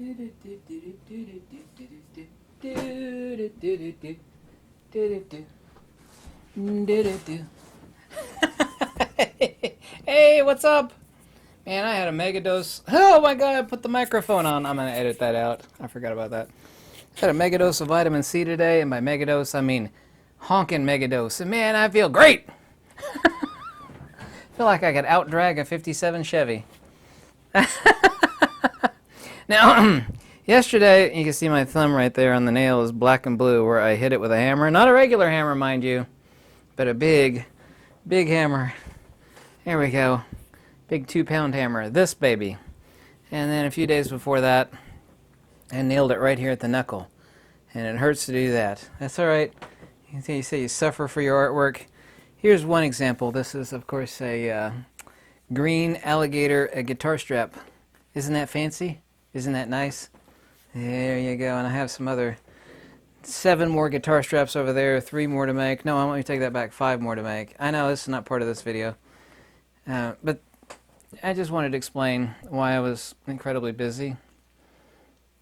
Hey, what's up? Man, I had a mega dose. Oh my god, I put the microphone on. I'm gonna edit that out. I forgot about that. I had a mega dose of vitamin C today, and by mega dose, I mean honking mega dose. And man, I feel great! I feel like I could outdrag a 57 Chevy. Now, yesterday, you can see my thumb right there on the nail is black and blue where I hit it with a hammer. Not a regular hammer, mind you, but a big, big hammer. There we go. Big 2-pound hammer. This baby. And then a few days before that, I nailed it right here at the knuckle. And it hurts to do that. That's all right. You say you suffer for your artwork. Here's one example. This is, of course, a green alligator guitar strap. Isn't that fancy? Isn't that nice? There you go. And I have some other 7 more guitar straps over there, 3 more to make. No, I want you to take that back, 5 more to make. I know this is not part of this video. But I just wanted to explain why I was incredibly busy.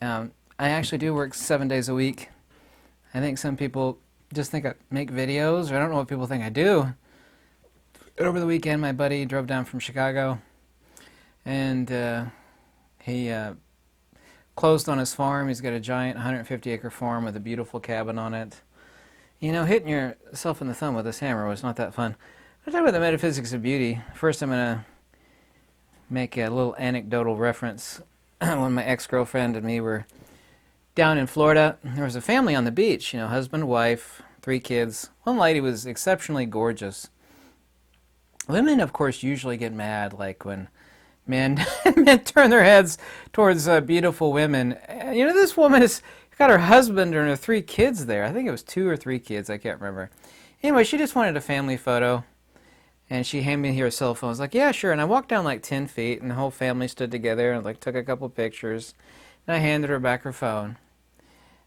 I actually do work 7 days a week. I think some people just think I make videos, or I don't know what people think I do. Over the weekend, my buddy drove down from Chicago, and he closed on his farm. He's got a giant 150-acre farm with a beautiful cabin on it. You know, hitting yourself in the thumb with this hammer was not that fun. I'll talk about the metaphysics of beauty. First, I'm going to make a little anecdotal reference. When my ex-girlfriend and me were down in Florida, there was a family on the beach, you know, husband, wife, 3 kids. One lady was exceptionally gorgeous. Women, of course, usually get mad, like when men turn their heads towards beautiful women. You know, this woman has got her husband and her 3 kids there. I think it was 2 or 3 kids, I can't remember. Anyway, she just wanted a family photo. And she handed me her cell phone. I was like, yeah, sure. And I walked down like 10 feet, and the whole family stood together and like took a couple pictures. And I handed her back her phone.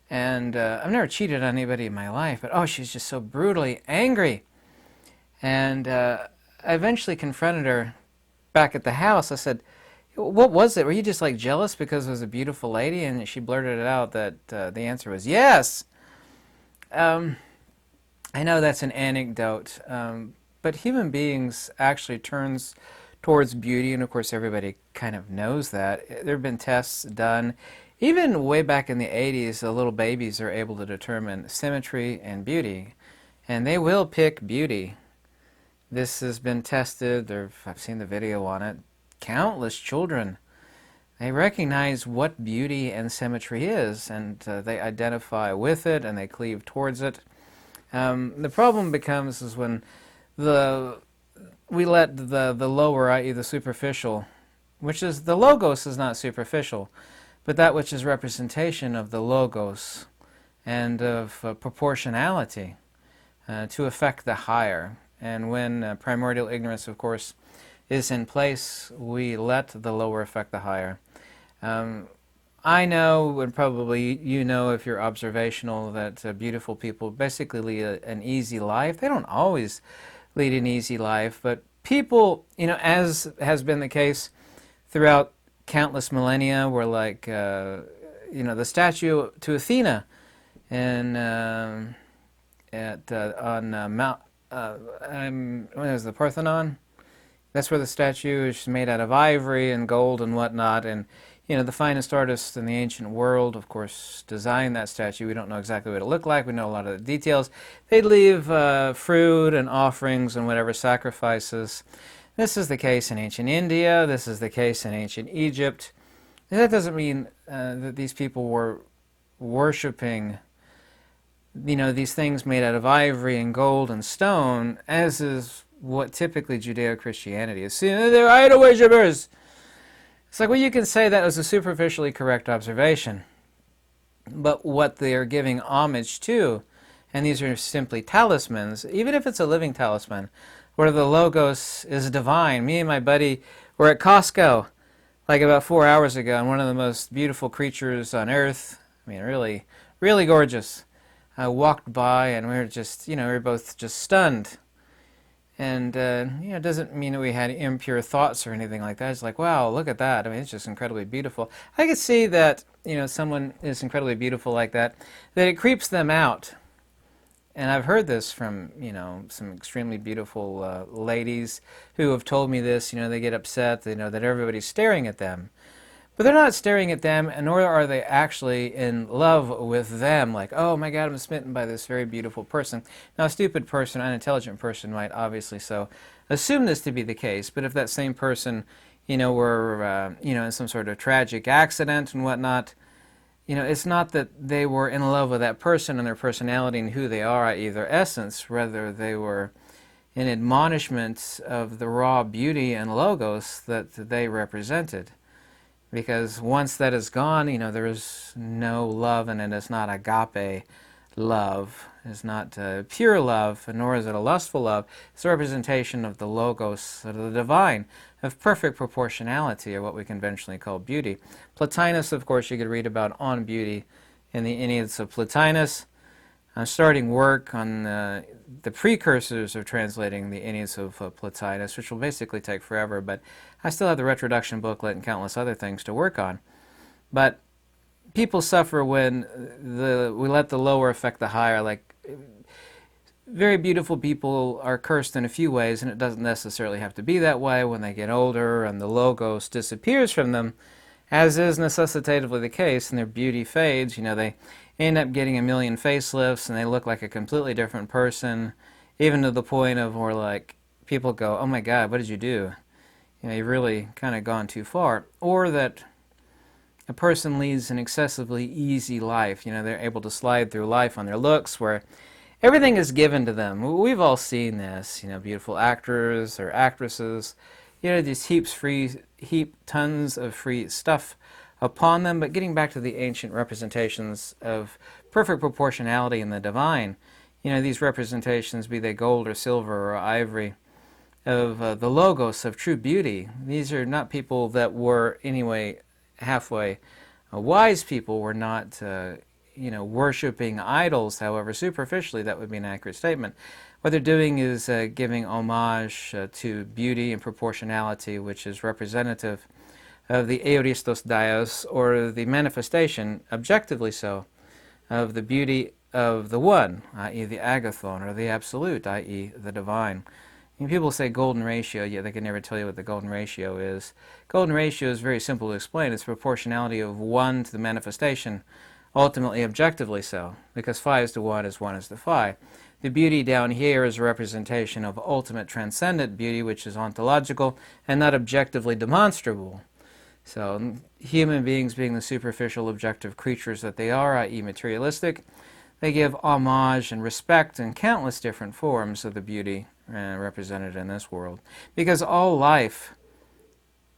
And I've never cheated on anybody in my life, but oh, she's just so brutally angry. And I eventually confronted her back at the house. I said, what was it? Were you just like jealous because it was a beautiful lady? And she blurted it out that the answer was yes. I know that's an anecdote. But human beings actually turns towards beauty, and of course everybody kind of knows that. There have been tests done. Even way back in the 80s, the little babies are able to determine symmetry and beauty, and they will pick beauty. This has been tested. I've seen the video on it. Countless children, they recognize what beauty and symmetry is, and they identify with it, and they cleave towards it. The problem becomes is when we let the lower, i.e. the superficial, which is the logos is not superficial, but that which is representation of the logos and of proportionality to affect the higher. And when primordial ignorance, of course, is in place, we let the lower affect the higher. I know, and probably you know if you're observational, that beautiful people basically lead an easy life. They don't always lead an easy life, but people, you know, as has been the case throughout countless millennia, were like, you know, the statue to Athena and on Mount, what is the Parthenon? That's where the statue is made out of ivory and gold and whatnot, and you know, the finest artists in the ancient world, of course, designed that statue. We don't know exactly what it looked like. We know a lot of the details. They'd leave fruit and offerings and whatever sacrifices. This is the case in ancient India. This is the case in ancient Egypt. And that doesn't mean that these people were worshiping, you know, these things made out of ivory and gold and stone, as is what typically Judeo-Christianity is. They're idol worshippers. It's like, well, you can say that was a superficially correct observation, but what they are giving homage to, and these are simply talismans, even if it's a living talisman, where the logos is divine. Me and my buddy were at Costco like about 4 hours ago, and one of the most beautiful creatures on earth, I mean, really, really gorgeous, walked by, and we were just, you know, we were both just stunned. And it doesn't mean that we had impure thoughts or anything like that. It's like, wow, look at that. I mean, it's just incredibly beautiful. I could see that, someone is incredibly beautiful like that it creeps them out. And I've heard this from, some extremely beautiful ladies who have told me this. They get upset, they know that everybody's staring at them. But they're not staring at them, and nor are they actually in love with them. Like, oh my God, I'm smitten by this very beautiful person. Now, a stupid person, unintelligent person might obviously so assume this to be the case. But if that same person, were, in some sort of tragic accident and whatnot, it's not that they were in love with that person and their personality and who they are, i.e. their essence. Rather, they were in admonishment of the raw beauty and logos that they represented. Because once that is gone, there is no love, and it is not agape love. It's not pure love, nor is it a lustful love. It's a representation of the logos, of the divine, of perfect proportionality, or what we conventionally call beauty. Plotinus, of course, you could read about on beauty in the Enneads of Plotinus. I'm starting work on the precursors of translating the Enneads of Plotinus, which will basically take forever, but I still have the retroduction booklet and countless other things to work on. But people suffer when we let the lower affect the higher. Like, very beautiful people are cursed in a few ways, and it doesn't necessarily have to be that way. When they get older and the logos disappears from them, as is necessitatively the case, and their beauty fades, they end up getting a million facelifts, and they look like a completely different person, even to the point of where, like, people go, oh my God, what did you do? You've really kind of gone too far. Or that a person leads an excessively easy life. They're able to slide through life on their looks, where everything is given to them. We've all seen this, beautiful actors or actresses, just heap tons of free stuff upon them. But getting back to the ancient representations of perfect proportionality in the divine, these representations, be they gold or silver or ivory, of the logos of true beauty. These are not people that were anyway halfway wise people, were not worshiping idols. However, superficially that would be an accurate statement. What they're doing is giving homage to beauty and proportionality, which is representative of the Euristos Dios, or the manifestation, objectively so, of the beauty of the One, i.e. the Agathon, or the Absolute, i.e. the Divine. And people say golden ratio, yet they can never tell you what the golden ratio is. Golden ratio is very simple to explain. It's proportionality of 1 to the manifestation, ultimately objectively so, because phi is to 1 as 1 is to phi. The beauty down here is a representation of ultimate transcendent beauty, which is ontological and not objectively demonstrable. So human beings, being the superficial objective creatures that they are, i.e. materialistic, they give homage and respect in countless different forms of the beauty represented in this world. Because all life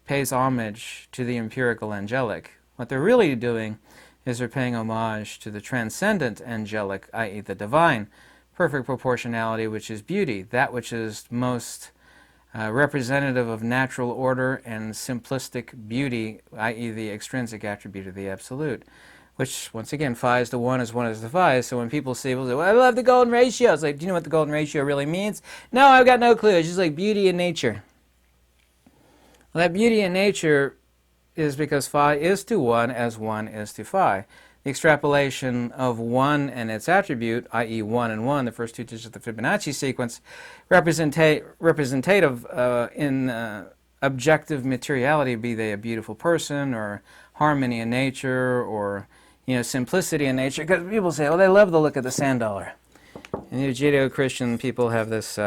pays homage to the empirical angelic. What they're really doing is they're paying homage to the transcendent angelic, i.e. the divine, perfect proportionality, which is beauty, that which is most representative of natural order and simplistic beauty, i.e. the extrinsic attribute of the Absolute. Which, once again, phi is to 1 as 1 is to phi. So when people say, well, I love the golden ratio, it's like, do you know what the golden ratio really means? No, I've got no clue. It's just like beauty in nature. Well, that beauty in nature is because phi is to 1 as 1 is to phi. The extrapolation of 1 and its attribute, i.e. 1 and 1, the first two digits of the Fibonacci sequence, representative in objective materiality, be they a beautiful person or harmony in nature or simplicity in nature. Because people say, oh, they love the look of the sand dollar. And Judeo-Christian people have this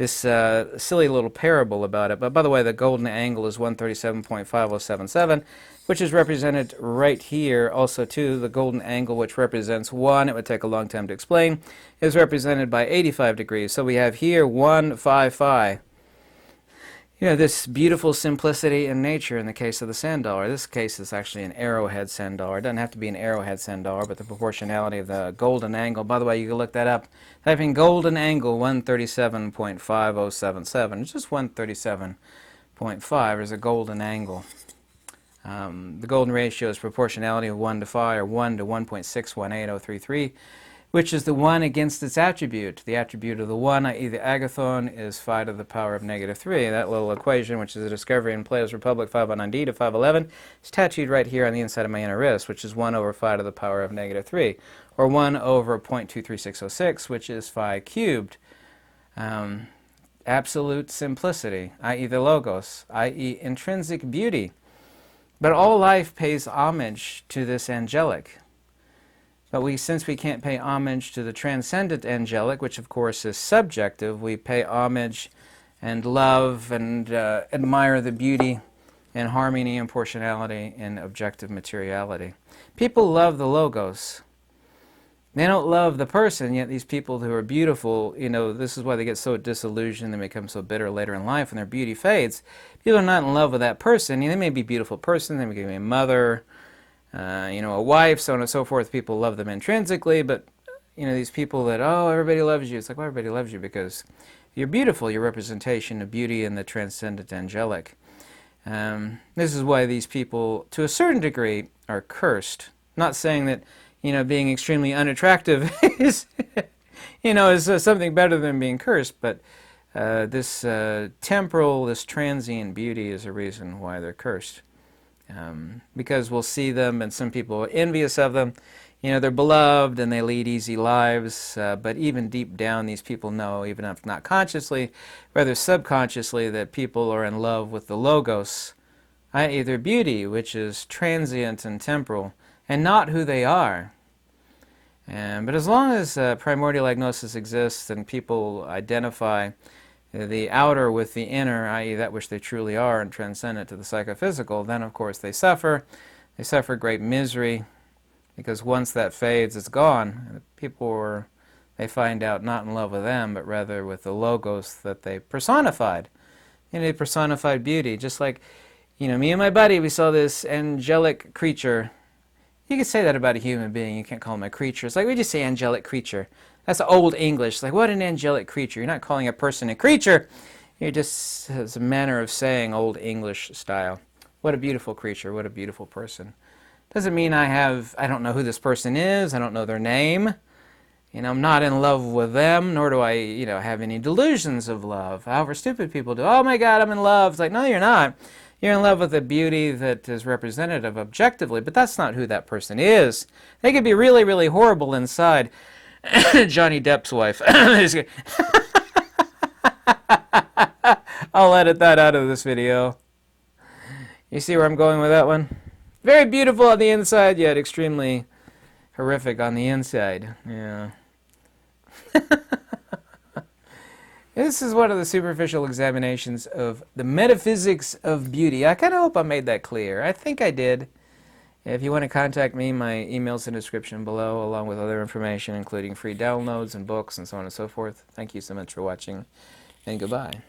silly little parable about it. But by the way, the golden angle is 137.5077, which is represented right here. Also, too, the golden angle, which represents 1, it would take a long time to explain, is represented by 85 degrees. So we have here 1, 5, 5. This beautiful simplicity in nature in the case of the sand dollar. This case is actually an arrowhead sand dollar. It doesn't have to be an arrowhead sand dollar, but the proportionality of the golden angle. By the way, you can look that up. Type in golden angle 137.5077. It's just 137.5 is a golden angle. The golden ratio is proportionality of 1 to phi, or 1 to 1.618033. which is the one against its attribute. The attribute of the one, i.e. the agathon, is phi to the power of -3. That little equation, which is a discovery in Plato's Republic 509d to 511, is tattooed right here on the inside of my inner wrist, which is 1 over phi to the power of -3, or 1 over 0.23606, which is phi cubed. Absolute simplicity, i.e. the logos, i.e. intrinsic beauty. But all life pays homage to this angelic. But since we can't pay homage to the transcendent angelic, which of course is subjective, we pay homage and love and admire the beauty and harmony and proportionality in objective materiality. People love the logos. They don't love the person, yet these people who are beautiful, this is why they get so disillusioned and become so bitter later in life when their beauty fades. People are not in love with that person. They may be a beautiful person, they may be a mother, a wife, so on and so forth. People love them intrinsically, but these people that, oh, everybody loves you. It's like, well, everybody loves you because you're beautiful. You're a representation of beauty and the transcendent angelic. This is why these people, to a certain degree, are cursed. Not saying that, being extremely unattractive is, is something better than being cursed, but this temporal, this transient beauty is a reason why they're cursed. Because we'll see them, and some people are envious of them. They're beloved and they lead easy lives, but even deep down these people know, even if not consciously, rather subconsciously, that people are in love with the logos, i.e. their beauty, which is transient and temporal, and not who they are. But as long as primordial agnosis exists and people identify the outer with the inner, i.e. that which they truly are, and transcend it to the psychophysical, then of course they suffer. They suffer great misery, because once that fades, it's gone. People they find out not in love with them, but rather with the logos that they personified. They personified beauty, just like, me and my buddy, we saw this angelic creature. You could say that about a human being. You can't call him a creature. It's like we just say angelic creature. That's old English. It's like, what an angelic creature. You're not calling a person a creature. You're just, it's a manner of saying old English style. What a beautiful creature. What a beautiful person. Doesn't mean I don't know who this person is. I don't know their name. I'm not in love with them, nor do I, have any delusions of love. However, stupid people do. Oh my God, I'm in love. It's like, no, you're not. You're in love with the beauty that is representative objectively, but that's not who that person is. They could be really, really horrible inside. Johnny Depp's wife. I'll edit that out of this video. You see where I'm going with that one? Very beautiful on the inside, yet extremely horrific on the inside. Yeah. This is one of the superficial examinations of the metaphysics of beauty. I kind of hope I made that clear. I think I did. If you want to contact me, my email's in the description below, along with other information, including free downloads and books and so on and so forth. Thank you so much for watching, and goodbye.